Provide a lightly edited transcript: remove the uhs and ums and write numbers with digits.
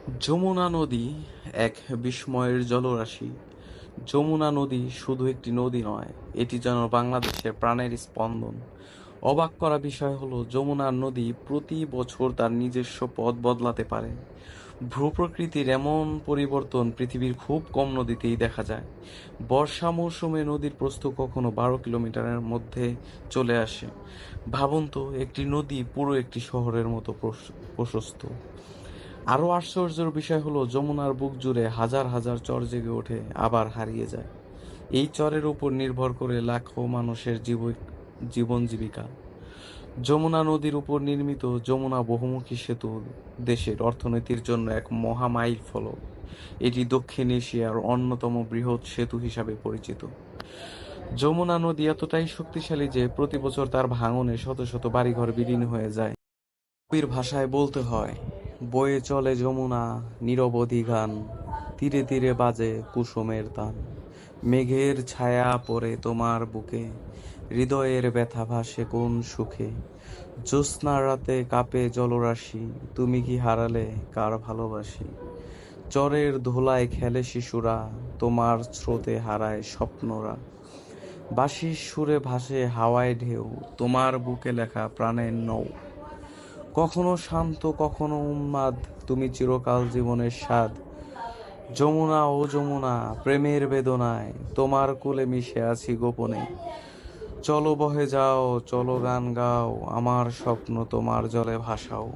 যমুনা নদী এক বিস্ময়ের জলরাশি। যমুনা নদী শুধু একটি নদী নয়, এটি যেন বাংলাদেশের প্রাণের স্পন্দন। অবাক করা বিষয় হলো যমুনা নদী প্রতি বছর তার নিজস্ব পথ বদলাতে পারে। ভূপ্রকৃতির এমন পরিবর্তন পৃথিবীর খুব কম নদীতেই দেখা যায়। বর্ষা মৌসুমে নদীর প্রস্থ কখনো 12 কিলোমিটারের মধ্যে চলে আসে। ভাবুন তো, একটি নদী পুরো একটি শহরের মতো প্রশস্ত। আরও আশ্চর্যের বিষয় হলো যমুনার বুক জুড়ে হাজার হাজার চর জেগে ওঠে, আবার হারিয়ে যায়। এই চরের উপর নির্ভর করে লাখো মানুষের জীবন জীবিকা। যমুনা নদীর উপর নির্মিত যমুনা বহুমুখী সেতু দেশের অর্থনীতির জন্য এক মহা মাইল ফলক। এটি দক্ষিণ এশিয়ার অন্যতম বৃহৎ সেতু হিসাবে পরিচিত। যমুনা নদী এতটাই শক্তিশালী যে প্রতি বছর তার ভাঙনে শত শত বাড়িঘর বিলীন হয়ে যায়। কবির ভাষায় বলতে হয়, বয়ে চলে যমুনা নিরবধি গান, তীরে তীরে বাজে কুসুমের তান। মেঘের ছায়া পড়ে তোমার বুকে, হৃদয়ের ব্যথা ভাসে কোন সুখে। জ্যোৎস্নার রাতে কাঁপে জলরাশি, তুমি কি হারালে কার ভালোবাসি। চরের ধুলায় খেলে শিশুরা, তোমার স্রোতে হারায় স্বপ্নরা। বাঁশির সুরে ভাসে হাওয়ায় ঢেউ, তোমার বুকে লেখা প্রাণের নৌ। কখনো শান্ত কখনো উন্মাদ, তুমি চিরকাল জীবনের স্বাদ। যমুনা ও যমুনা প্রেমের বেদনায়, তোমার কোলে মিশে আছি গোপনে। চলো বহে যাও, চলো গান গাও, আমার স্বপ্ন তোমার জলে ভাসাও।